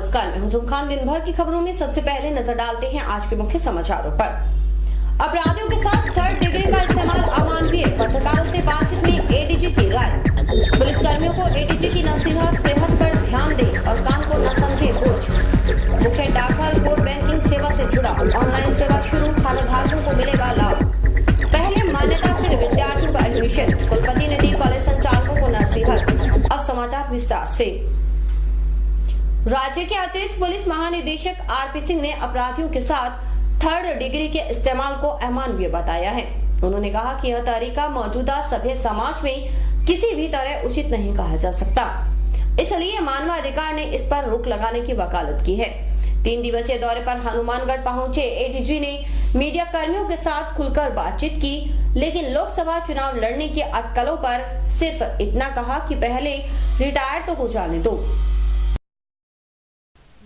नमस्कार, मैं हुजूम खान। दिन भर की खबरों में सबसे पहले नजर डालते हैं आज के मुख्य समाचारों पर। अपराधियों के साथ थर्ड डिग्री का इस्तेमाल अमानवीय, पत्रकारों से बातचीत में एडीजी की राय। पुलिसकर्मियों को एडीजी की नसीहत, सेहत पर ध्यान दें और काम को न समझे बोझ। मुख्य डाकघर कोर बैंकिंग सेवा से जुड़ा, ऑनलाइन सेवा शुरू, खाताधारकों को मिलेगा लाभ। पहले मान्यता फिर विद्यार्थियों का एडमिशन, कुलपति ने दी कॉलेज संचालकों को नसीहत। अब समाचार विस्तार से। राज्य के अतिरिक्त पुलिस महानिदेशक आरपी सिंह ने अपराधियों के साथ थर्ड डिग्री के इस्तेमाल को अमानवीय बताया है। उन्होंने कहा कि यह तरीका मौजूदा सभ्य समाज में किसी भी तरह उचित नहीं कहा जा सकता, इसलिए मानवाधिकार ने इस पर रोक लगाने की वकालत की है। 3 दिवसीय दौरे पर हनुमानगढ़ पहुंचे एडीजी ने मीडिया कर्मियों के साथ खुलकर बातचीत की, लेकिन लोकसभा चुनाव लड़ने की अटकलों पर सिर्फ इतना कहा कि पहले रिटायर तो हो जाने दो।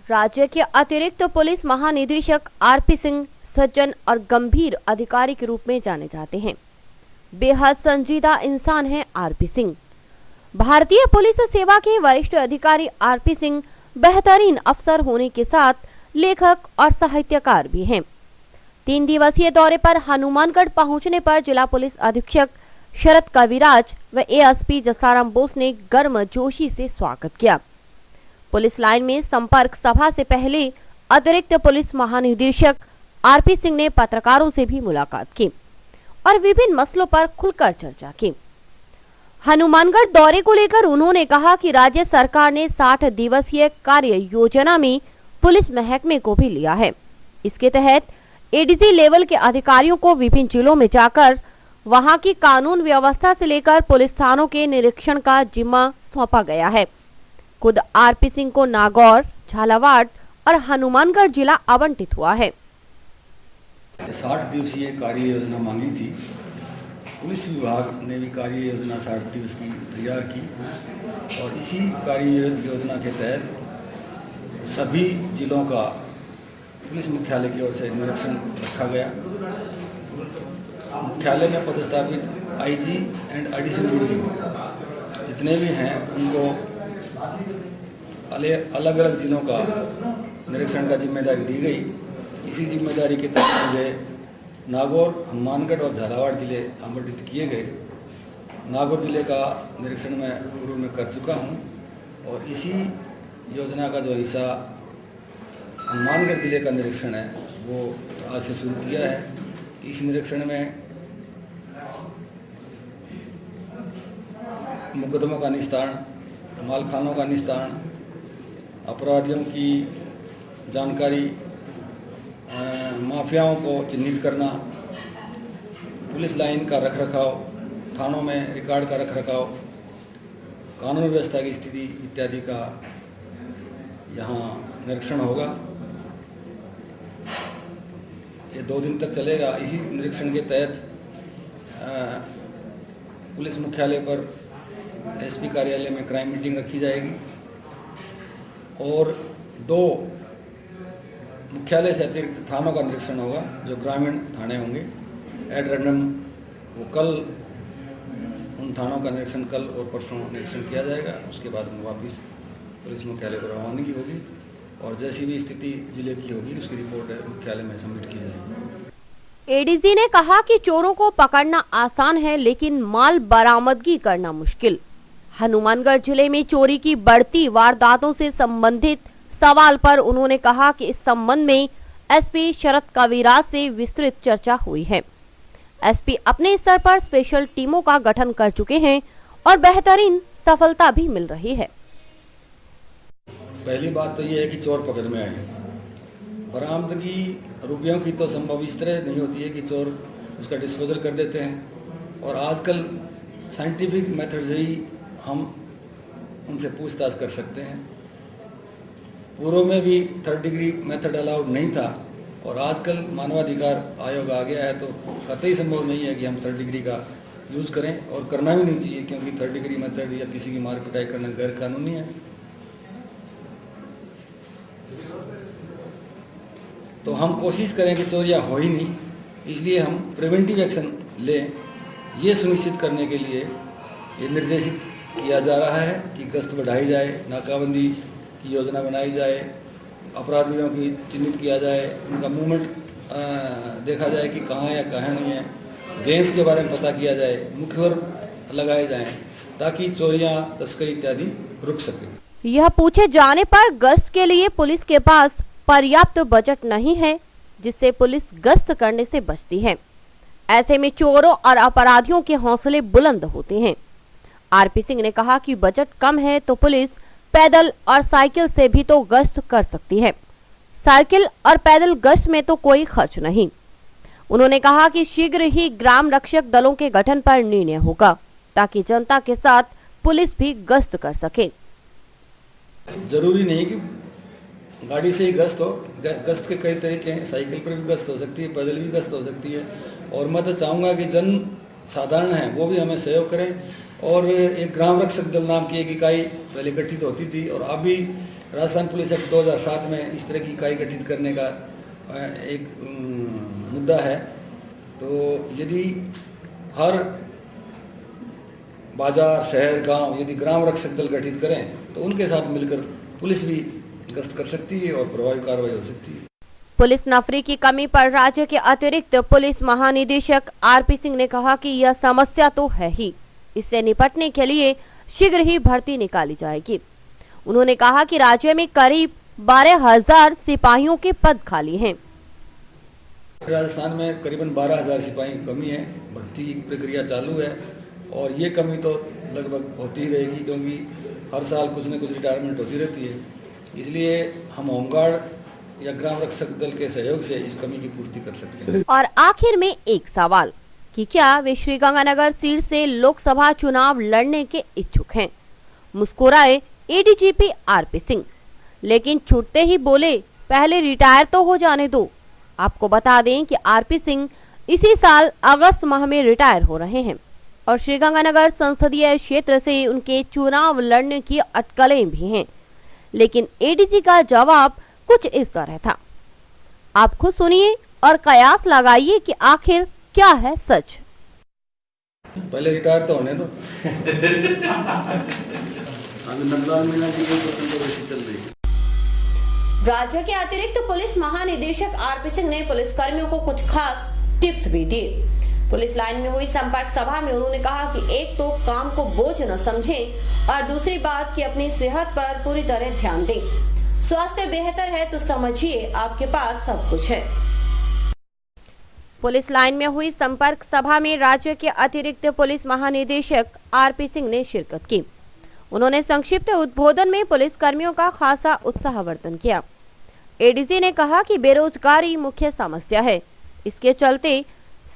राज्य के अतिरिक्त पुलिस महानिदेशक आरपी सिंह सज्जन और गंभीर अधिकारी के रूप में जाने जाते हैं। बेहद संजीदा इंसान हैं आरपी सिंह। भारतीय पुलिस सेवा के वरिष्ठ अधिकारी आरपी सिंह बेहतरीन अफसर होने के साथ लेखक और साहित्यकार भी हैं। 3 दिवसीय दौरे पर हनुमानगढ़ पहुंचने पर जिला पुलिस अधीक्षक शरद कविराज व एएसपी जसाराम बोस ने गर्मजोशी से स्वागत किया। पुलिस लाइन में संपर्क सभा से पहले अतिरिक्त पुलिस महानिदेशक आरपी सिंह ने पत्रकारों से भी मुलाकात की और विभिन्न मसलों पर खुलकर चर्चा की। हनुमानगढ़ दौरे को लेकर उन्होंने कहा कि राज्य सरकार ने 60 दिवसीय कार्य योजना में पुलिस महकमे को भी लिया है। इसके तहत एडीजी लेवल के अधिकारियों को विभिन्न जिलों में जाकर वहां की कानून व्यवस्था से लेकर पुलिस थानों के निरीक्षण का जिम्मा सौंपा गया है। खुद आरपी सिंह को नागौर, झालावाड़ और हनुमानगढ़ जिला आवंटित हुआ है। 60 दिवसीय कार्य योजना मांगी थी। पुलिस विभाग ने भी कार्य योजना 60 दिवस की तैयार की और इसी कार्य योजना के तहत सभी जिलों का पुलिस मुख्यालय की ओर से निरीक्षण रखा गया। मुख्यालय में पदस्थापित आईजी एंड एडिशनल डीजी जितने भी हैं उनको अलग अलग जिलों का निरीक्षण का जिम्मेदारी दी गई। इसी जिम्मेदारी के तहत मुझे नागौर, हनुमानगढ़ और झालावाड़ जिले आवंटित किए गए। नागौर जिले का निरीक्षण मैं पूर्व में कर चुका हूं और इसी योजना का जो हिस्सा हनुमानगढ़ जिले का निरीक्षण है वो आज से शुरू किया है। इस निरीक्षण में मुकदमों का निस्तारण, मालखानों का निस्तारण, अपराधियों की जानकारी, माफियाओं को चिन्हित करना, पुलिस लाइन का रखरखाव, थानों में रिकॉर्ड का रखरखाव, कानून व्यवस्था की स्थिति इत्यादि का यहाँ निरीक्षण होगा। ये 2 दिन तक चलेगा। इसी निरीक्षण के तहत पुलिस मुख्यालय पर एसपी कार्यालय में क्राइम मीटिंग रखी जाएगी और 2 मुख्यालय से अतिरिक्त थानों का निरीक्षण होगा जो ग्रामीण थाने होंगे एड रैंडम। वो कल उन थानों का निरीक्षण कल और परसों निरीक्षण किया जाएगा। उसके बाद में वापस पुलिस मुख्यालय पर रवानगी होगी और जैसी भी स्थिति जिले की होगी उसकी रिपोर्ट मुख्यालय में सबमिट की जाएगी। एडीजी ने कहा कि चोरों को पकड़ना आसान है लेकिन माल बरामदगी करना मुश्किल। हनुमानगढ़ जिले में चोरी की बढ़ती वारदातों से संबंधित सवाल पर उन्होंने कहा कि इस संबंध में एसपी शरद कविराज से विस्तृत चर्चा हुई है। एसपी अपने स्तर पर स्पेशल टीमों का गठन कर चुके हैं और बेहतरीन सफलता भी मिल रही है। पहली बात तो ये है कि चोर पकड़ में आए। बरामदगी रुपयों की तो संभव इस तरह नहीं होती है कि चोर उसका डिस्पोजल कर देते हैं और आजकल साइंटिफिक मेथड से ही हम उनसे पूछताछ कर सकते हैं। पूर्व में भी थर्ड डिग्री मेथड अलाउड नहीं था और आजकल मानवाधिकार आयोग आ गया है तो कतई संभव नहीं है कि हम थर्ड डिग्री का यूज़ करें और करना भी नहीं चाहिए, क्योंकि थर्ड डिग्री मेथड या किसी की मार पिटाई करना गैर कानूनी है। तो हम कोशिश करें कि चोरियां हो ही नहीं, इसलिए हम प्रिवेंटिव एक्शन लें। ये सुनिश्चित करने के लिए ये निर्देशित किया जा रहा है कि गश्त बढ़ाई जाए, नाकाबंदी की योजना बनाई जाए अपराधियों की चिन्हित किया जाए, उनका मूवमेंट देखा जाए कि कहाँ है या कहाँ नहीं है, गैंग्स के बारे में पता किया जाए, मुखबिर लगाए जाएं ताकि चोरियां, तस्करी इत्यादि रुक सके। यह पूछे जाने पर गश्त के लिए पुलिस के पास पर्याप्त बजट नहीं है, जिससे पुलिस गश्त करने से बचती है। ऐसे में चोरों और अपराधियों के हौसले बुलंद होते हैं। आरपी सिंह ने कहा कि बजट कम है तो पुलिस पैदल और साइकिल से भी तो गश्त कर सकती है। साइकिल और पैदल गश्त में तो कोई खर्च नहीं। उन्होंने कहा कि शीघ्र ही ग्राम रक्षक दलों के गठन पर निर्णय होगा ताकि जनता के साथ पुलिस भी गश्त कर सके। जरूरी नहीं कि गाड़ी से ही गश्त हो, गश्त के कई तरीके हैं, साइकिल पर भी गश्त हो सकती है, पैदल भी गश्त हो सकती है। और मैं तो चाहूँगा कि जन साधारण है वो भी हमें सहयोग करें। और एक ग्राम रक्षक दल नाम की एक इकाई पहले गठित होती थी और अभी राजस्थान पुलिस एक्ट 2007 में इस तरह की इकाई गठित करने का एक मुद्दा है। तो यदि हर बाजार, शहर, गांव यदि ग्राम रक्षक दल गठित करें तो उनके साथ मिलकर पुलिस भी गश्त कर सकती है और प्रभावी कार्रवाई हो सकती है। पुलिस नफरी की कमी पर राज्य के अतिरिक्त पुलिस महानिदेशक आरपी सिंह ने कहा कि यह समस्या तो है ही, इससे निपटने के लिए शीघ्र ही भर्ती निकाली जाएगी। उन्होंने कहा कि राज्य में करीब 12,000 सिपाहियों के पद खाली हैं। राजस्थान में करीबन 12,000 सिपाही की कमी है, भर्ती की प्रक्रिया चालू है और ये कमी तो लगभग होती ही रहेगी क्योंकि हर साल कुछ न कुछ रिटायरमेंट होती रहती है। इसलिए हम होमगार्ड या ग्राम रक्षक दल के सहयोग से इस कमी की पूर्ति कर सकते हैं। और आखिर में एक सवाल कि क्या वे श्रीगंगानगर सीट से लोकसभा चुनाव लड़ने के इच्छुक हैं? मुस्कुराए एडीजीपी आरपी सिंह, लेकिन छूटते ही बोले पहले रिटायर तो हो जाने दो। आपको बता दें कि आरपी सिंह इसी साल अगस्त माह में रिटायर हो रहे हैं और श्रीगंगानगर संसदीय क्षेत्र से उनके चुनाव लड़ने की अटकलें भी हैं। लेकिन एडीजी का जवाब कुछ इस तरह था। आप खुद सुनिए और कयास लगाइए कि आखिर क्या है सच। पहले रिटायर तो होने दो। अभी मतदान मिला कि चल रही है। राज्य के अतिरिक्त पुलिस महानिदेशक आरपी सिंह ने पुलिस कर्मियों को कुछ खास टिप्स भी दिए। पुलिस लाइन में हुई संपर्क सभा में उन्होंने कहा कि एक तो काम को बोझ न समझें और दूसरी बात कि अपनी सेहत पर पूरी तरह ध्यान दें। स्वास्थ्य बेहतर है तो समझिए आपके पास सब कुछ है। पुलिस लाइन में हुई संपर्क सभा में राज्य के अतिरिक्त पुलिस महानिदेशक आरपी सिंह ने शिरकत की। उन्होंने संक्षिप्त उद्बोधन में पुलिस कर्मियों का खासा उत्साहवर्धन किया। एडीजी ने कहा कि बेरोजगारी मुख्य समस्या है, इसके चलते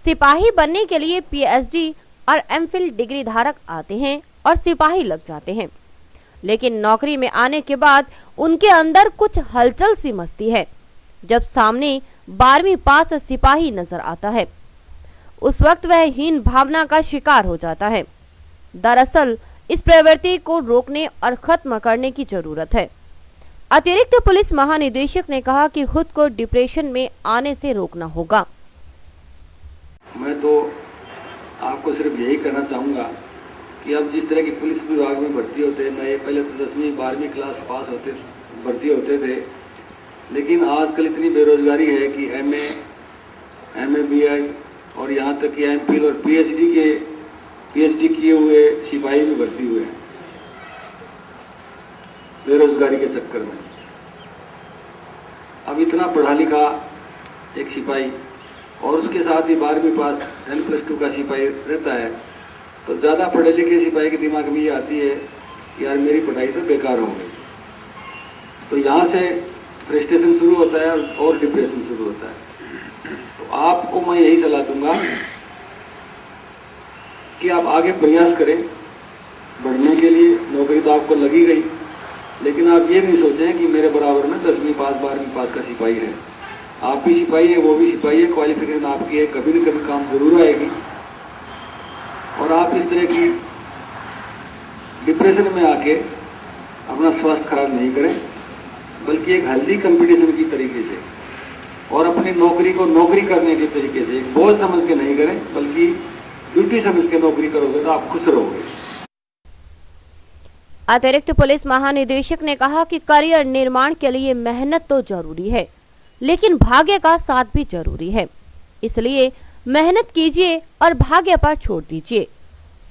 सिपाही बनने के लिए पीएचडी और एमफिल डिग्री धारक आते हैं और सिपाही लग जाते हैं, लेकिन नौकरी में आने के बाद उनके अंदर कुछ हलचल सी मचती है। जब सामने 12वीं पास सिपाही नजर आता है, उस वक्त वह हीन भावना का शिकार हो जाता है। दरअसल इस प्रवृत्ति को रोकने और खत्म करने की जरूरत है। अतिरिक्त पुलिस महानिदेशक ने कहा कि खुद को डिप्रेशन में आने से रोकना होगा। मैं तो आपको सिर्फ यही कहना चाहूँगा कि अब जिस तरह की पुलिस विभाग में भर्ती होते हैं, नए पहले तो 10वीं 12वीं क्लास पास होते भर्ती होते थे, लेकिन आजकल इतनी बेरोजगारी है कि एमए बीएड और यहाँ तक कि एमफिल और पीएचडी किए हुए सिपाही भी भर्ती हुए हैं बेरोजगारी के चक्कर में। अब इतना पढ़ा लिखा एक सिपाही और उसके साथ ही 12वीं पास N+2 का सिपाही रहता है तो ज़्यादा पढ़े लिखे सिपाही के दिमाग में ये आती है कि यार मेरी पढ़ाई तो बेकार हो गई। तो यहाँ से फ्रस्ट्रेशन शुरू होता है और डिप्रेशन शुरू होता है। तो आपको मैं यही सलाह दूंगा कि आप आगे प्रयास करें बढ़ने के लिए। नौकरी तो आपको लगी गई, लेकिन आप ये नहीं सोचें कि मेरे बराबर में 10वीं पास 12वीं पास का सिपाही है। आप भी सिपाही है, वो भी सिपाही है, क्वालिफिकेशन आपकी है, कभी न कभी काम जरूर आएगी। और आप इस तरह की डिप्रेशन में आके अपना स्वास्थ्य खराब नहीं करें, बल्कि एक हेल्दी कंपटीशन की तरीके से और अपनी नौकरी को नौकरी करने के तरीके से एक बोझ समझ के नहीं करें, बल्कि ड्यूटी समझ के नौकरी करोगे तो आप खुश रहोगे। अतिरिक्त पुलिस महानिदेशक ने कहा कि करियर निर्माण के लिए मेहनत तो जरूरी है, लेकिन भाग्य का साथ भी जरूरी है। इसलिए मेहनत कीजिए और भाग्य पर छोड़ दीजिए।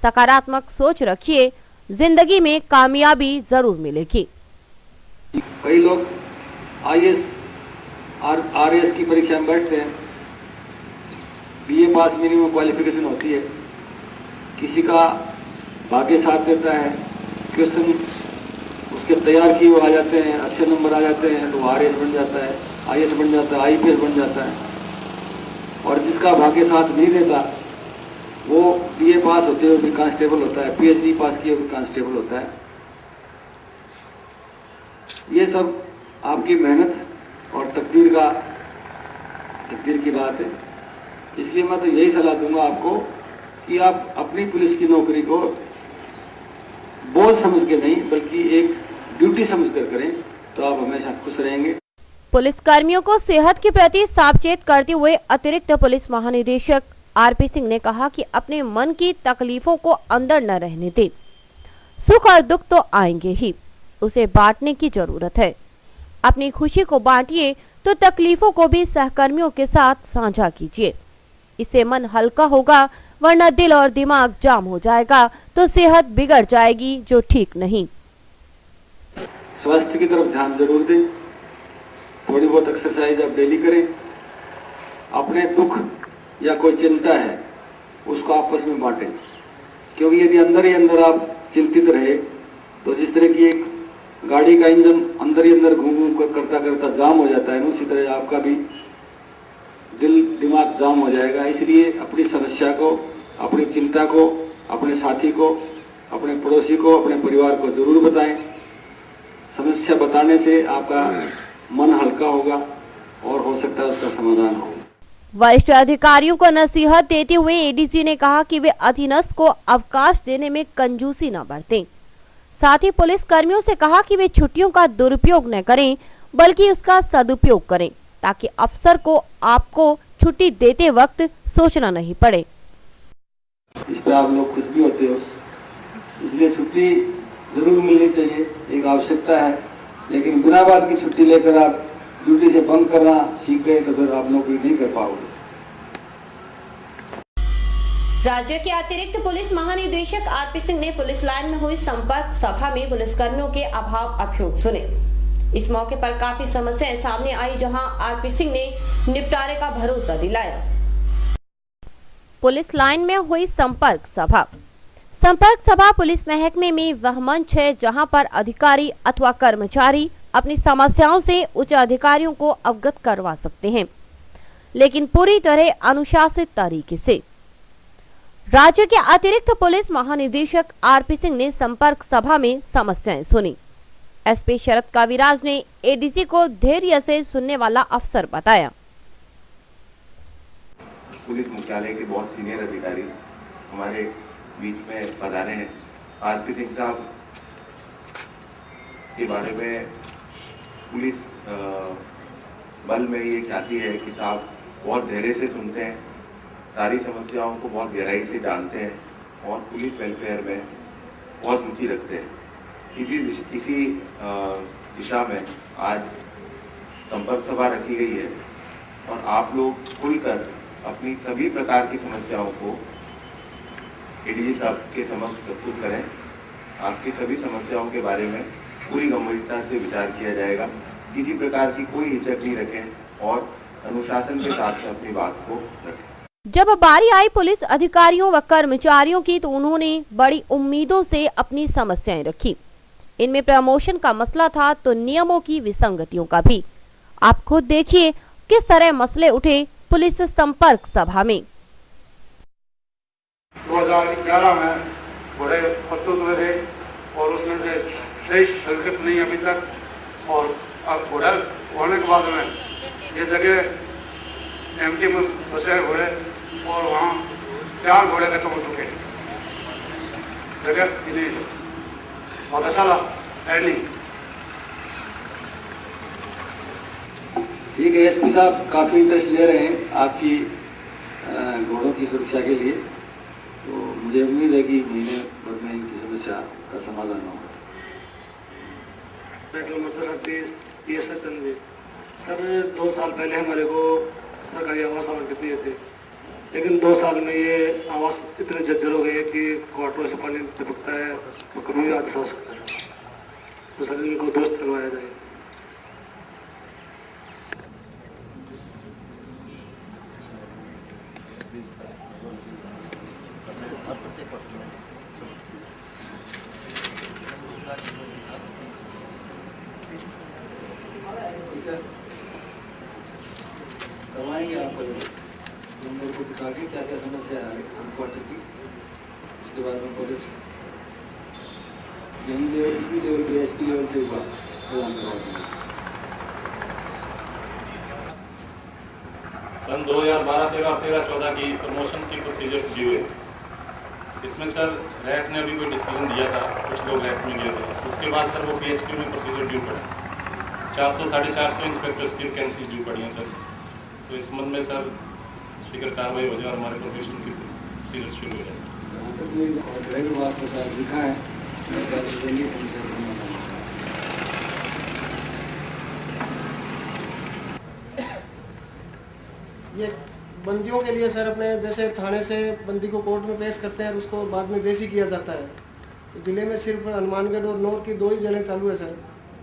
सकारात्मक सोच रखिए, जिंदगी में कामयाबी जरूर मिलेगी। कई लोग आईएएस आरएएस की परीक्षा में बैठते हैं, बीए पास मिनिमम क्वालिफिकेशन होती है। किसी का भाग्य साथ देता है, क्वेश्चन उसके तैयार किए हुए आ जाते हैं, अच्छे नंबर आ जाते हैं तो आरएएस बन जाता है, आईएएस बन जाता है, आईपीएस बन जाता है। और जिसका भाग्य साथ नहीं देता वो बीए पास होते हुए भी कांस्टेबल होता है, पीएचडी पास किए हुए कांस्टेबल होता है। ये सब आपकी मेहनत और तकदीर की बात है। इसलिए मैं तो यही सलाह दूंगा आपको कि आप अपनी पुलिस की नौकरी को बोझ समझ के नहीं बल्कि एक ड्यूटी समझ कर करें तो आप हमेशा खुश रहेंगे। पुलिस कर्मियों को सेहत के प्रति सावचेत करते हुए अतिरिक्त पुलिस महानिदेशक आरपी सिंह ने कहा कि अपने मन की तकलीफों को अंदर न रहने दें। सुख और दुख तो आएंगे ही, उसे बांटने की जरूरत है। अपनी खुशी को बांटिए तो तकलीफों को भी सहकर्मियों के साथ साझा कीजिए। इससे मन हल्का होगा, वरना दिल और दिमाग जाम हो जाएगा तो सेहत बिगड़ जाएगी, जो ठीक नहीं। स्वास्थ्य की तरफ ध्यान जरूर दें। थोड़ी बहुत एक्सरसाइज आप डेली करें। अपने दुख या कोई चिंता है उसको आपस में बांटें, क्योंकि यदि अंदर ही अंदर आप चिंतित रहे तो जिस तरह की एक गाड़ी का इंजन अंदर ही अंदर घूम घूम कर करता करता जाम हो जाता है, उसी तरह आपका भी दिल दिमाग जाम हो जाएगा। इसलिए अपनी समस्या को, अपनी चिंता को अपने साथी को, अपने पड़ोसी को, अपने परिवार को जरूर बताएं। समस्या बताने से आपका मन हल्का होगा और हो सकता है उसका समाधान हो। वरिष्ठ अधिकारियों को नसीहत देते हुए एडीजी ने कहा कि वे अधीनस्थ को अवकाश देने में कंजूसी न बरतें। साथ ही पुलिस कर्मियों से कहा कि वे छुट्टियों का दुरुपयोग न करें बल्कि उसका सदुपयोग करें, ताकि अफसर को आपको छुट्टी देते वक्त सोचना नहीं पड़े। इस पर आप लोग खुश भी होते हो, इसलिए छुट्टी जरूर मिलनी चाहिए, एक आवश्यकता है। लेकिन बिना बात की छुट्टी लेकर आप ड्यूटी से बंक करना सीख गए तो फिर आप नौकरी नहीं कर पाओगे। राज्य के अतिरिक्त पुलिस महानिदेशक आरपी सिंह ने पुलिस लाइन में हुई संपर्क सभा में पुलिसकर्मियों के अभाव अभियोग सुने। इस मौके पर काफी समस्याएं सामने आई, जहां आरपी सिंह ने निपटारे का भरोसा दिलाया। पुलिस लाइन में हुई संपर्क सभा पुलिस महकमे में वह मंच है जहां पर अधिकारी अथवा कर्मचारी अपनी समस्याओं से उच्च अधिकारियों को अवगत करवा सकते हैं, लेकिन पूरी तरह अनुशासित तरीके से। राज्य के अतिरिक्त पुलिस महानिदेशक आरपी सिंह ने संपर्क सभा में समस्याएं सुनी। एसपी शरद काविराज ने एडीजी को धैर्य से सुनने वाला अफसर बताया। पुलिस मुख्यालय के बहुत सीनियर अधिकारी हमारे बीच में पधारे हैं। आरपी सिंह साहब के बारे में पुलिस बल में ये ख्याति है कि साहब बहुत धैर्य से सुनते हैं, सारी समस्याओं को बहुत गहराई से जानते हैं और पुलिस वेलफेयर में बहुत रुचि रखते हैं। इसी दिशा में आज संपर्क सभा रखी गई है और आप लोग खुलकर अपनी सभी प्रकार की समस्याओं को एडीजी साहब के समक्ष प्रस्तुत करें। आपकी सभी समस्याओं के बारे में पूरी गंभीरता से विचार किया जाएगा। किसी प्रकार की कोई हिचक नहीं रखें और अनुशासन के साथ अपनी बात को रखें। जब बारी आई पुलिस अधिकारियों व कर्मचारियों की तो उन्होंने बड़ी उम्मीदों से अपनी समस्याएं रखी। इनमें प्रमोशन का मसला था तो नियमों की विसंगतियों का भी। आप खुद देखिए किस तरह मसले उठे पुलिस संपर्क सभा में। 2011 में घोड़े प्रस्तुत हुए थे और उसमें से 23 हरकत नहीं अभी तक, और अब घोड़ा होने के बाद में ये जगह एमटी में बचे घोड़े और वहाँ 4 घोड़े खत्म हो चुके जगह नहीं। बहुत अच्छा लगा नहीं। ठीक है, एसपी साहब काफ़ी इंटरेस्ट ले रहे हैं आपकी घोड़ों की सुरक्षा के लिए, तो मुझे उम्मीद है कि महीने भर में इनकी समस्या का समाधान होगा। पेट्रोल मतलब 38 ये सचन जी। सर 2 साल पहले हमारे को सरकारी आवास आवंटित दिए थे, लेकिन 2 साल में ये आवास इतने जर्जर हो गए कि क्वार्टरों से पानी टपकता है तो कभी भी हादसा हो सकता है। तो सर इनको दुरुस्त करवाया जाए। ठीक है, करवाएंगे आपको नंबर को दिखा के क्या क्या समस्या है हर क्वार्टर की। उसके बाद में प्रोजेक्ट यही लेवल इसी लेवल पे एसपी लेवल से प्रदान करवा देंगे। सन 2012, 13, 14 की प्रमोशन की प्रोसीजर्स दी हुई। इसमें सर रैट ने अभी कोई डिसीजन दिया था, कुछ लोग रैट में गए थे। उसके बाद सर वो पीएचक्यू में प्रोसीजर ड्यू पड़ा, 400 साढ़े 400 इंस्पेक्टर की वैकेंसीज ड्यू पड़ी हैं सर। तो इस संबंध में सर शीघ्र कार्रवाई हो जाए और हमारे प्रोफेशन की प्रोसीजर शुरू हो जाए सर। गृह विभाग को शायद लिखा है, मेरे ख्याल से जल्दी समस्या का समाधान होगा। ये बंदियों के लिए सर अपने जैसे थाने से बंदी को कोर्ट में पेश करते हैं और उसको बाद में जेसी किया जाता है। तो ज़िले में सिर्फ हनुमानगढ़ और नौर की 2 ही जेलें चालू है सर।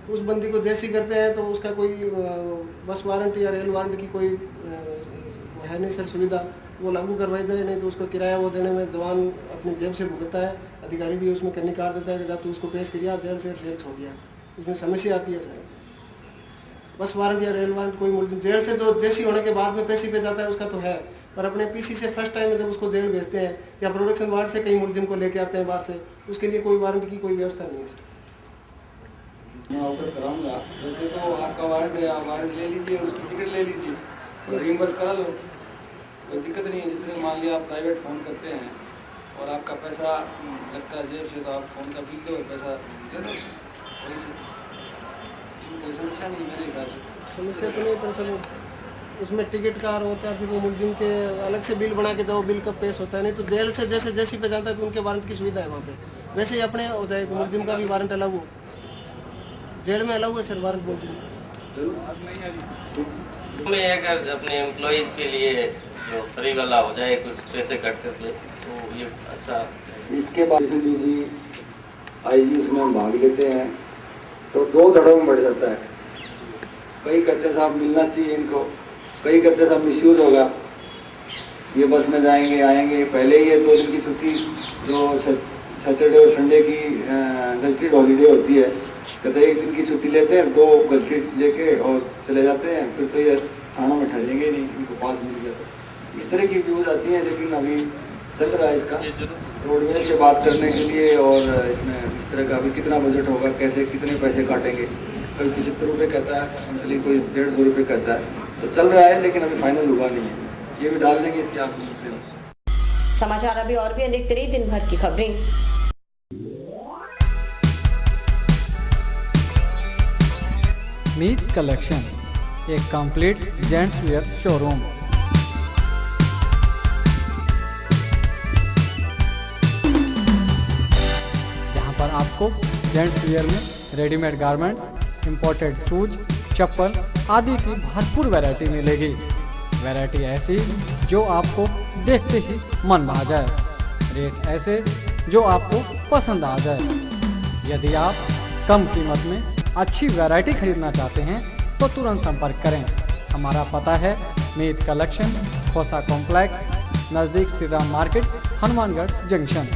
उस बंदी को जेसी करते हैं तो उसका कोई बस वारंट या रेल वारंट की कोई है नहीं सर सुविधा, वो लागू करवाई जाए। नहीं तो उसको किराया वो देने में जवान अपनी जेब से भुगतता है, अधिकारी भी उसमें कन्नी काट देता है कि जा तू उसको पेश किया जेल से जेल छोड़ दिया। इसमें समस्या आती है सर। बस वारंट या रेल वारंट कोई मुलजिम जेल से जो जेसी होने के बाद में पेशी पे जाता है उसका तो है, पर अपने पीसी से फर्स्ट टाइम में जब उसको जेल भेजते हैं या प्रोडक्शन वार्ड से कई मुलजिम को लेके आते हैं बाहर से, उसके लिए कोई वारंट की कोई व्यवस्था नहीं है सर। मैं अवगत कराऊंगा। वैसे तो आपका वारंट है, आप वारंट ले लीजिए, उसकी टिकट ले लीजिए और रिइंबर्स करा लो, कोई दिक्कत नहीं है। जिस तरह मान लिया आप प्राइवेट फ़ोन करते हैं और आपका पैसा लगता है जेब से, तो आप फ़ोन का बिल दो और पैसा दे दो, वही से उसमें कोई समस्या नहीं मेरे हिसाब से। समस्या तो नहीं, पर सर उसमें टिकट का होता है, फिर वो मुलजिम के अलग से बिल बना के जाओ, बिल कब पेश होता है। नहीं तो जेल से जैसे जेसी पे जाता है तो उनके वारंट की सुविधा है वहाँ पे। वैसे ही अपने हो जाए मुलजिम का भी वारंट अलग हो, जेल में अलग है सर वारंट मुलजिम में। अगर अपने एम्प्लॉयज़ के लिए जो फ्री वाला हो जाए कुछ पैसे कट करके तो ये अच्छा। इसके बाद डीसी आईजी उसमें भाग लेते हैं तो 2 धड़ों में बढ़ जाता है। कई कहते हैं साहब मिलना चाहिए इनको, कई कहते हैं साहब मिसयूज होगा, ये बस में जाएंगे आएंगे। पहले ये 2 दिन की छुट्टी जो सैटरडे और संडे की गजटेड हॉलीडे होती है, कहते हैं 1 दिन की छुट्टी लेते हैं, 2 गजटेड लेके और चले जाते हैं, फिर तो ये थाना में ठहरेंगे ही नहीं, इनको पास मिल गया। तो इस तरह की व्यूज आती हैं, लेकिन अभी चल रहा है इसका रोडवेज से बात करने के लिए। और इसमें इस तरह का अभी कितना बजट होगा, कैसे कितने पैसे काटेंगे, कोई 75 रुपये कहता है मंथली, कोई 150 रुपये कहता है, तो चल रहा है, लेकिन अभी फाइनल हुआ नहीं है। ये भी डाल देंगे इसकी आपको। समाचार अभी और भी देखते रहिए दिन भर की खबरें। मीत कलेक्शन, एक कंप्लीट जेंट्स वियर शोरूम। जहां पर आपको जेंट्स वियर में रेडीमेड गारमेंट्स, इंपोर्टेड शूज, चप्पल आदि की भरपूर वैरायटी मिलेगी। वैरायटी ऐसी जो आपको देखते ही मन भा जाए, रेट ऐसे जो आपको पसंद आ जाए। यदि आप कम कीमत में अच्छी वैरायटी खरीदना चाहते हैं तो तुरंत संपर्क करें। हमारा पता है मीत कलेक्शन, खोसा कॉम्प्लेक्स, नज़दीक श्री राम मार्केट, हनुमानगढ़ जंक्शन।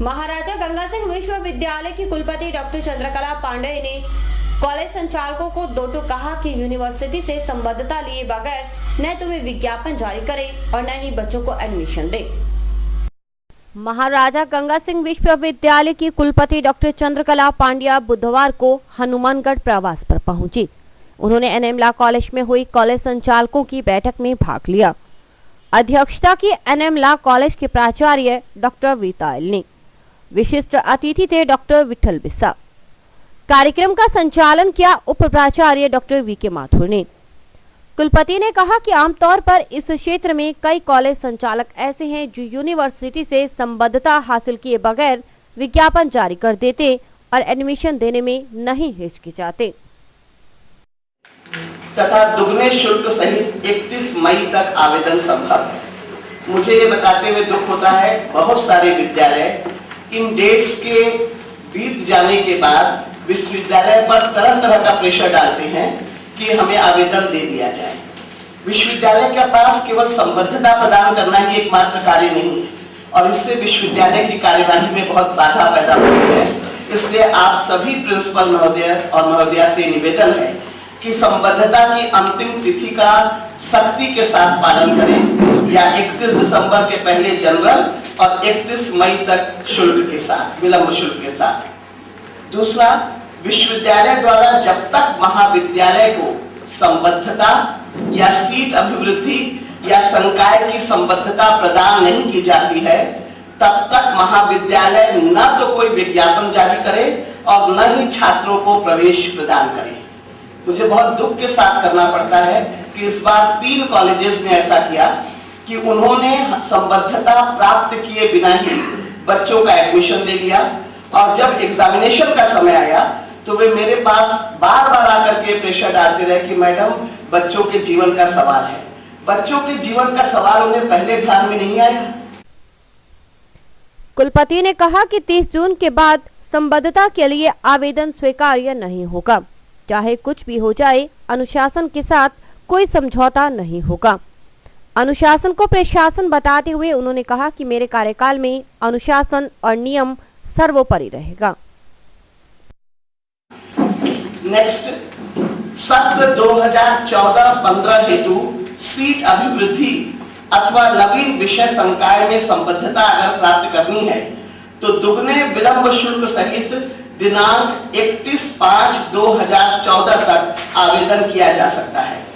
महाराजा गंगा सिंह विश्वविद्यालय की कुलपति डॉक्टर चंद्रकला पांडेय ने कॉलेज संचालकों को दो टूक कहा कि यूनिवर्सिटी से संबद्धता लिए बगैर न तो वे विज्ञापन जारी करें और न ही बच्चों को एडमिशन दें। महाराजा गंगा सिंह विश्वविद्यालय की कुलपति डॉक्टर चंद्रकला पांड्या बुधवार को हनुमानगढ़ प्रवास पर पहुंची। उन्होंने एनएम लॉ कॉलेज में हुई कॉलेज संचालकों की बैठक में भाग लिया। अध्यक्षता की एनएम लॉ कॉलेज के प्राचार्य डॉक्टर वीतायल ने। विशिष्ट अतिथि थे डॉक्टर विठल बिस्सा। कार्यक्रम का संचालन किया उप प्राचार्य डॉक्टर वी के माथुर ने। कुलपति ने कहा कि आमतौर पर इस क्षेत्र में कई कॉलेज संचालक ऐसे हैं जो यूनिवर्सिटी से संबद्धता हासिल किए बगैर विज्ञापन जारी कर देते और एडमिशन देने में नहीं हिचकिचाते तथा दुगने शुल्क सहित 31 मई तक आवेदन संभव है। मुझे ये बताते हुए दुख होता है, बहुत सारे विद्यालय इन डेट्स के बीत जाने के बाद विश्वविद्यालय पर तरह तरह का प्रेशर डालते हैं कि हमें आवेदन दे दिया जाए। विश्वविद्यालय के पास केवल संबद्धता प्रदान करना ही एकमात्र कार्य नहीं है और इससे विश्वविद्यालय की कार्यवाही में बहुत बाधा पैदा होती है। इसलिए आप सभी प्रिंसिपल महोदय और महोदया से निवेदन है कि संबद्धता की अंतिम तिथि का सख्ती के साथ पालन करें या 31 दिसंबर के पहले जनरल और 31 मई तक शुल्क के साथ, विलंब शुल्क के साथ। दूसरा, विश्वविद्यालय द्वारा जब तक महाविद्यालय को संबद्धता या सीट अभिवृद्धि या संकाय की संबद्धता प्रदान नहीं की जाती है, तब तक महाविद्यालय न तो कोई विज्ञापन जारी करे और न ही छात्रों को प्रवेश प्रदान करे। मुझे बहुत दुख के साथ करना पड़ता है कि इस बार 3 कॉलेजेस ने ऐसा किया कि उन्होंने संबद्धता प्राप्त किए बिना ही बच्चों का एडमिशन ले लिया और जब एग्जामिनेशन का समय आया तो वे मेरे पास बार बार आकर के प्रेशर डालते रहे कि मैडम बच्चों के जीवन का सवाल है। बच्चों के जीवन का सवाल उन्हें पहले ध्यान में नहीं आया। कुलपति ने कहा कि 30 जून के बाद संबद्धता के लिए आवेदन स्वीकार्य नहीं होगा। चाहे कुछ भी हो जाए, अनुशासन के साथ कोई समझौता नहीं होगा। अनुशासन को प्रशासन बताते हुए उन्होंने कहा कि मेरे कार्यकाल में अनुशासन और नियम सर्वोपरि रहेगा। नेक्स्ट, सत्र 2014-15 हेतु सीट अभिवृद्धि अथवा नवीन विषय संकाय में संबद्धता अगर प्राप्त करनी है तो दुगने विलंब शुल्क सहित दिनांक 31/5/2014 तक आवेदन किया जा सकता है।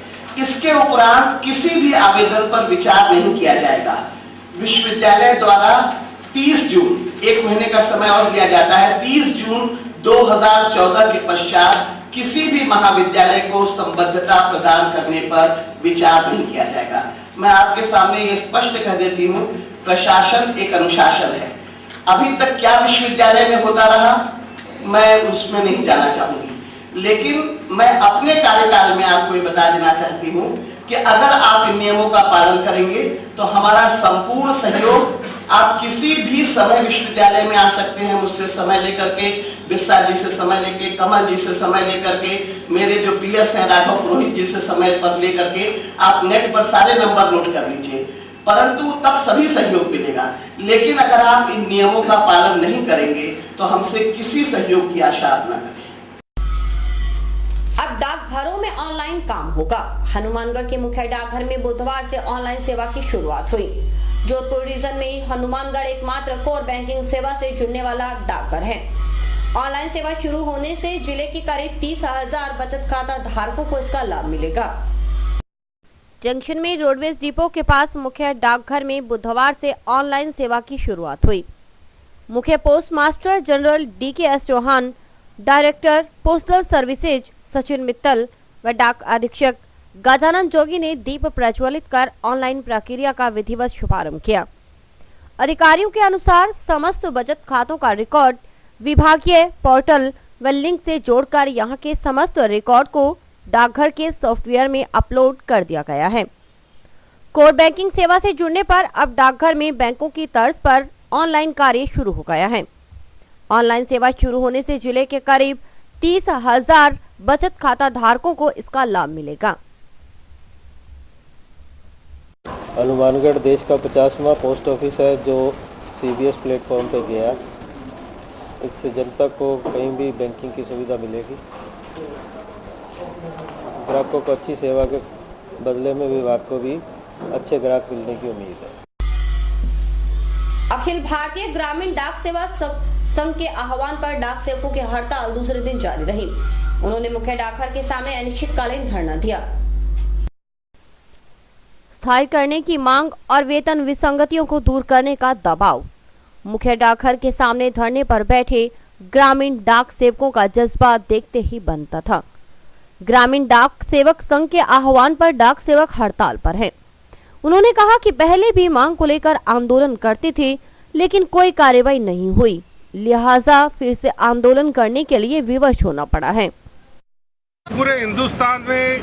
इसके उपरांत किसी भी आवेदन पर विचार नहीं किया जाएगा। विश्वविद्यालय द्वारा 30 जून, 1 महीने का समय और दिया जाता है, 30 जून 2014 के पश्चात किसी भी महाविद्यालय को संबद्धता प्रदान करने पर विचार नहीं किया जाएगा। मैं आपके सामने ये स्पष्ट कह देती हूँ, प्रशासन एक अनुशासन है। अभी तक क्या विश्वविद्यालय में होता रहा मैं उसमें नहीं जाना चाहूंगी, लेकिन मैं अपने कार्यकाल में आपको ये बता देना चाहती हूँ कि अगर आप इन नियमों का पालन करेंगे तो हमारा संपूर्ण सहयोग, आप किसी भी समय विश्वविद्यालय में आ सकते हैं। मुझसे समय लेकर के, बिस्सा जी से समय लेके, कमल जी से समय लेकर के, मेरे जो पीएस हैं राघव पुरोहित जी से समय पर लेकर के, आप नेट पर सारे नंबर नोट कर लीजिए, परंतु तब सभी सहयोग मिलेगा। लेकिन अगर आप इन नियमों का पालन नहीं करेंगे तो हमसे किसी सहयोग की आशा आप न करें। अब डाकघरों में ऑनलाइन काम होगा। हनुमानगढ़ के मुख्य डाकघर में बुधवार से ऑनलाइन सेवा की शुरुआत हुई। जोधपुर रीजन में हनुमानगढ़ एकमात्र कोर बैंकिंग सेवा से जुड़ने वाला डाकघर है। ऑनलाइन सेवा शुरू होने से जिले के करीब 30,000 बचत खाता धारकों को इसका लाभ मिलेगा। जंक्शन में रोडवेज डिपो के पास मुख्य डाकघर में बुधवार से ऑनलाइन सेवा की शुरुआत हुई। मुख्य post master general DKS Chauhan, director postal services Sachin Mittal व डाक अधीक्षक गजानन जोगी ने दीप प्रज्वलित कर ऑनलाइन प्रक्रिया का विधिवत शुभारंभ किया। अधिकारियों के अनुसार समस्त बचत खातों का रिकॉर्ड विभागीय पोर्टल व लिंक से जोड़कर यहां के समस्त रिकॉर्ड को डाकघर के सॉफ्टवेयर में अपलोड कर दिया गया है। कोर बैंकिंग सेवा से जुड़ने पर अब डाकघर में बैंकों की तर्ज पर ऑनलाइन कार्य शुरू हो गया है। ऑनलाइन सेवा शुरू होने से जिले के करीब 30,000 बचत खाता धारकों को इसका लाभ मिलेगा। हनुमानगढ़ देश का 50वां पोस्ट ऑफिस है जो CBS प्लेटफॉर्म पे गया। इससे जनता को कहीं भी बैंकिंग की सुविधा मिलेगी। ग्राहकों को अच्छी सेवा के बदले में विभाग को भी अच्छे ग्राहक मिलने की उम्मीद है। अखिल भारतीय ग्रामीण डाक सेवा संघ के आह्वान पर डाक सेवकों की हड़ताल दूसरे दिन जारी रही। उन्होंने मुख्य डाकघर के सामने अनिश्चितकालीन धरना दिया। स्थायी करने की मांग और वेतन विसंगतियों को दूर करने का दबाव। मुख्य डाकघर के सामने धरने पर बैठे ग्रामीण डाक सेवकों का जज्बा देखते ही बनता था। ग्रामीण डाक सेवक संघ के आह्वान पर डाक सेवक हड़ताल पर हैं। उन्होंने कहा कि पहले भी मांग को लेकर आंदोलन करते थे, लेकिन कोई कार्रवाई नहीं हुई, लिहाजा फिर से आंदोलन करने के लिए विवश होना पड़ा है। पूरे हिंदुस्तान में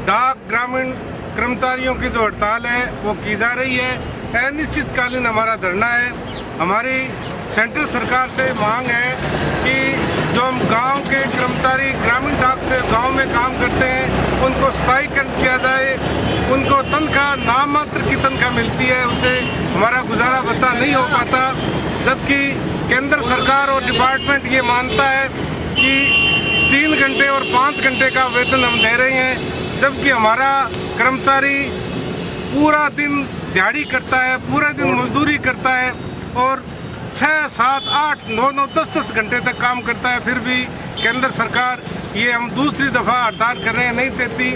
डाक ग्रामीण कर्मचारियों की जो हड़ताल है वो की जा रही है। अनिश्चितकालीन हमारा धरना है। हमारी सेंट्रल सरकार से मांग है कि जो हम गांव के कर्मचारी ग्रामीण डाक से गांव में काम करते हैं उनको स्थायीकरण किया जाए। उनको तनख्वाह नाम मात्र की तनख्वाह मिलती है, उससे हमारा गुजारा भत्ता नहीं हो पाता, जबकि केंद्र सरकार और डिपार्टमेंट ये मानता है कि 3 घंटे और 5 घंटे का वेतन हम दे रहे हैं, जबकि हमारा कर्मचारी पूरा दिन दिहाड़ी करता है, पूरा दिन मजदूरी करता है और 6, 7, 8, 9, 10 घंटे तक काम करता है। फिर भी केंद्र सरकार ये हम दूसरी दफ़ा हड़ताल कर रहे हैं नहीं चाहती।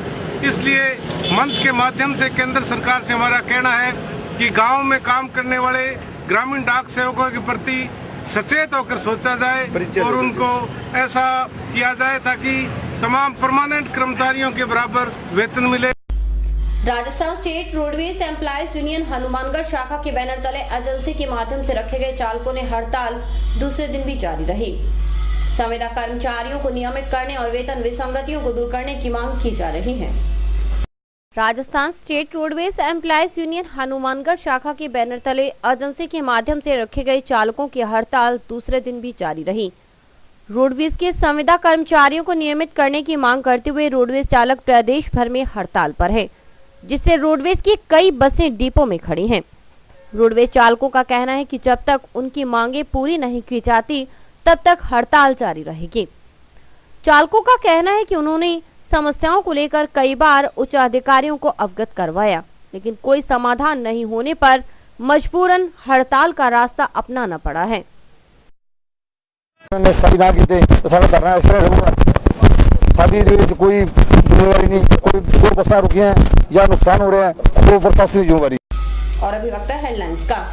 इसलिए मंच के माध्यम से केंद्र सरकार से हमारा कहना है कि गांव में काम करने वाले ग्रामीण डाक सेवकों के प्रति सचेत होकर सोचा जाए और उनको ऐसा किया जाए ताकि तमाम परमानेंट कर्मचारियों के बराबर वेतन मिले। Rajasthan state roadways employees union Hanumangarh शाखा के बैनर तले एजेंसी के माध्यम से रखे गए चालकों ने हड़ताल दूसरे दिन भी जारी रही। संविदा कर्मचारियों को नियमित करने और वेतन विसंगतियों को दूर करने की मांग की जा रही है। Rajasthan state roadways employees union Hanumangarh शाखा के बैनर तले एजेंसी के माध्यम से रखे गए चालकों की हड़ताल दूसरे दिन भी जारी रही। रोडवेज के संविदा कर्मचारियों को नियमित करने की मांग करते हुए रोडवेज चालक प्रदेश भर में हड़ताल पर है, जिससे रोडवेज की कई बसें डिपो में खड़ी हैं। रोडवेज चालकों का कहना है कि जब तक उनकी मांगे पूरी नहीं की जाती तब तक हड़ताल जारी रहेगी। चालकों का कहना है कि उन्होंने समस्याओं को लेकर कई बार उच्च अधिकारियों को अवगत करवाया, लेकिन कोई समाधान नहीं होने पर मजबूरन हड़ताल का रास्ता अपनाना पड़ा है। कोई जिम्मेवारी नहीं, कोई 2 बसें रुकी हैं या नुकसान हो रहे हैं, वो प्रशासनिक जिम्मेवारी। और अभी वक्त है हेडलाइंस का।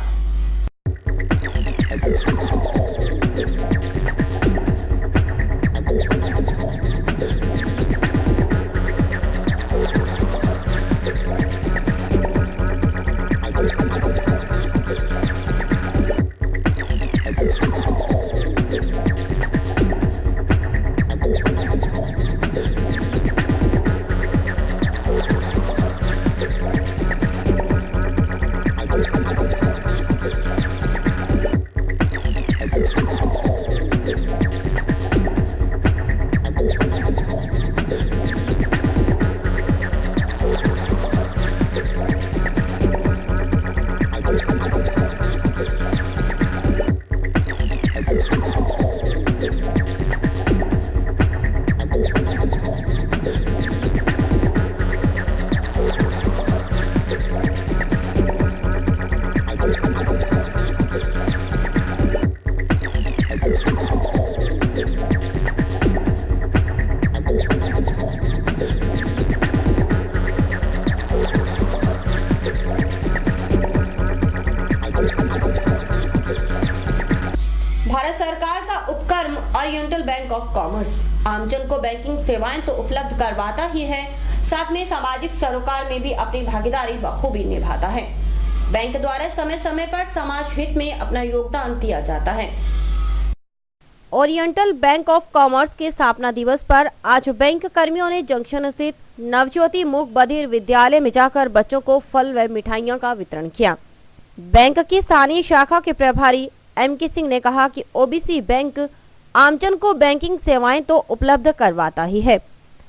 ओरिएंटल बैंक ऑफ कॉमर्स आमजन को बैंकिंग सेवाएं तो उपलब्ध करवाता ही है, साथ में सामाजिक सरोकार में भी अपनी भागीदारी बखूबी निभाता है। बैंक द्वारा समय समय पर समाज हित में अपना योगदान दिया जाता है। ओरिएंटल बैंक ऑफ कॉमर्स के स्थापना दिवस पर आज बैंक कर्मियों ने जंक्शन स्थित नवज्योति मूक बधिर विद्यालय में जाकर बच्चों को फल व मिठाइयों का वितरण किया। बैंक की स्थानीय शाखा के प्रभारी M.K. सिंह ने कहा कि ओबीसी बैंक आमजन को बैंकिंग सेवाएं तो उपलब्ध करवाता ही है,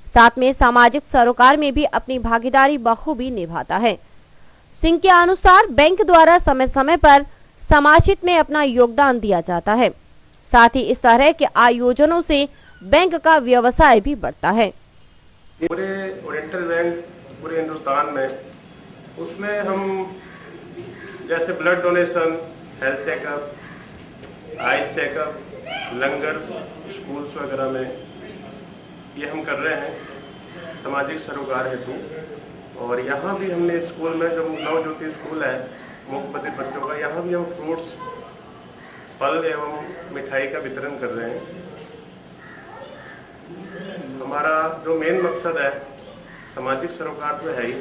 साथ में सामाजिक सरोकार में भी अपनी भागीदारी बखूबी निभाता है। सिंह के अनुसार बैंक द्वारा समय समय पर समाज हित में अपना योगदान दिया जाता है, साथ ही इस तरह के आयोजनों से बैंक का व्यवसाय भी बढ़ता है। पूरे ओरिएंटल बैंक पूरे हिंदुस्तान में, उसमें हम जैसे blood donation, health checkup, eyes checkup, langar schools वगैरह में ये हम कर रहे हैं सामाजिक सरोकार हेतु। और यहाँ भी हमने स्कूल में जो नवज्योति स्कूल है मूक बधिर बच्चों का, यहाँ भी हम फ्रूट्स, फल एवं मिठाई का वितरण कर रहे हैं। हमारा जो मेन मकसद है सामाजिक सरोकार तो है ही,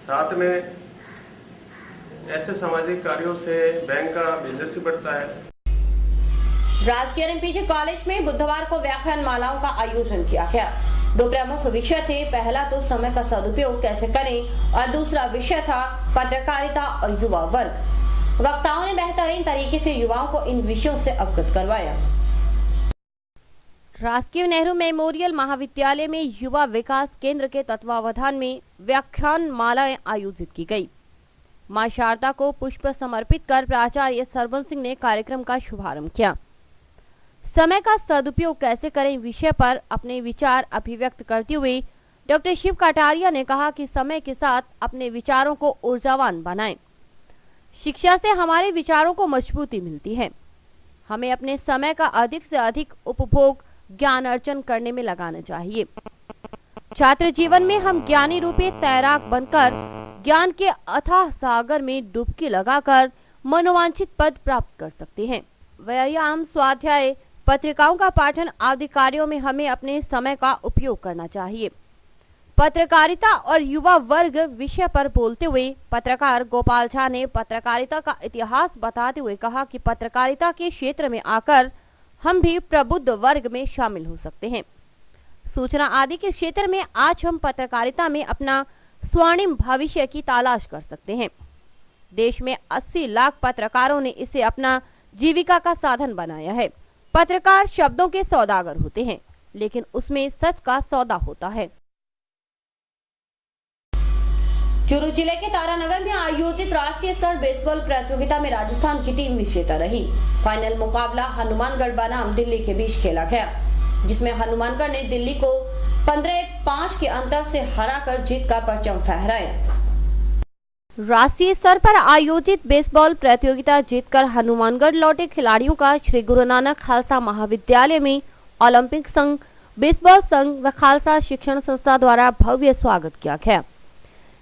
साथ में ऐसे सामाजिक कार्यों से बैंक का बिजनेस भी बढ़ता है। राजकीय एमपीजी कॉलेज में बुधवार को व्याख्यान मालाओं का आयोजन किया गया। 2 प्रमुख विषय थे। पहला तो समय का सदुपयोग कैसे करें और दूसरा विषय था पत्रकारिता और युवा वर्ग। वक्ताओं ने बेहतरीन तरीके से युवाओं को इन विषयों से अवगत करवाया। राजकीय नेहरू मेमोरियल महाविद्यालय में युवा विकास केंद्र के तत्वावधान में व्याख्यान मालाएं आयोजित की गई। मां शारदा को पुष्प समर्पित कर प्राचार्य सरवन सिंह ने कार्यक्रम का शुभारंभ किया। समय का सदुपयोग कैसे करें विषय पर अपने विचार अभिव्यक्त करते हुए डॉक्टर शिव कटारिया ने कहा कि समय के साथ अपने विचारों को ऊर्जावान बनाएं। शिक्षा से हमारे विचारों को मजबूती मिलती है। हमें अपने समय का अधिक से अधिक उपभोग ज्ञान अर्जन करने में लगाना चाहिए। छात्र जीवन में हम ज्ञानी रूपी तैराक बनकर ज्ञान के अथाह सागर में डुबकी लगाकर मनोवांछित पद प्राप्त कर सकते हैं। व्यायाम, स्वाध्याय, पत्रिकाओं का पाठन आदि कार्यों में हमें अपने समय का उपयोग करना चाहिए। पत्रकारिता और युवा वर्ग विषय पर बोलते हुए पत्रकार गोपाल झा ने पत्रकारिता का इतिहास बताते हुए कहा कि पत्रकारिता के क्षेत्र में आकर हम भी प्रबुद्ध वर्ग में शामिल हो सकते हैं। सूचना आदि के क्षेत्र में आज हम पत्रकारिता में अपना स्वर्णिम भविष्य की तलाश कर सकते हैं। देश में 80 लाख पत्रकारों ने इसे अपना जीविका का साधन बनाया है। पत्रकार शब्दों के सौदागर होते हैं, लेकिन उसमें सच का सौदा होता है। चूरू जिले के तारानगर में आयोजित राष्ट्रीय स्तर बेसबॉल प्रतियोगिता में राजस्थान की टीम विजेता रही। फाइनल मुकाबला हनुमानगढ़ बनाम दिल्ली के बीच खेला गया, जिसमें हनुमानगढ़ ने दिल्ली को 15-5 के अंतर से हराकर जीत का परचम फहराया। राष्ट्रीय स्तर पर आयोजित बेसबॉल प्रतियोगिता जीतकर हनुमानगढ़ लौटे खिलाड़ियों का श्री गुरु नानक खालसा महाविद्यालय में ओलंपिक संघ, बेसबॉल संघ व खालसा शिक्षण संस्था द्वारा भव्य स्वागत किया गया।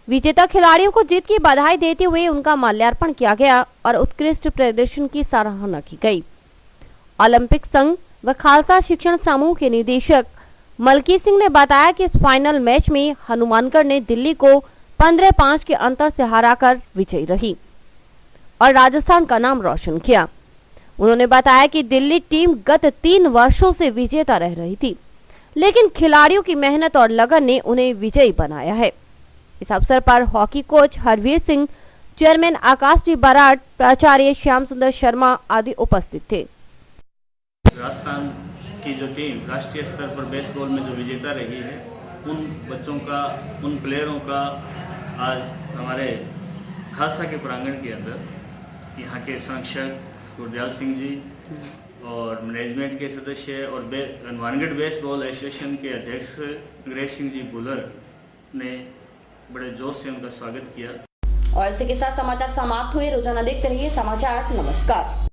विजेता खिलाड़ियों को जीत की बधाई देते हुए उनका माल्यार्पण किया गया और उत्कृष्ट प्रदर्शन की सराहना की गई। ओलंपिक संघ व खालसा शिक्षण समूह के निदेशक मलकी सिंह ने बताया कि इस फाइनल मैच में हनुमानगढ़ ने दिल्ली को 15-5 के अंतर से हराकर विजयी रही और राजस्थान का नाम रोशन किया। उन्होंने बताया कि दिल्ली टीम गत 3 वर्षों से विजेता रह रही थी, लेकिन खिलाड़ियों की मेहनत और लगन ने उन्हें विजयी बनाया है। इस अवसर पर hockey coach Harvir Singh, chairman Akash ji Brar, प्राचार्य श्याम सुंदर शर्मा आदि उपस्थित थे। राजस्थान की जो टीम राष्ट्रीय स्तर पर बेसबॉल में जो विजेता रही है, उन बच्चों का, उन प्लेयरों का आज हमारे खालसा के प्रांगण के अंदर यहाँ के संरक्षक गुरदयाल सिंह जी और मैनेजमेंट के सदस्य और हनुमानगढ़ बेसबॉल एसोसिएशन के अध्यक्ष अंग्रेज सिंह जी बुलर ने बड़े जोश से उनका स्वागत किया। और इसी के साथ समाचार समाप्त हुए। रोजाना देखते रहिए समाचार। नमस्कार।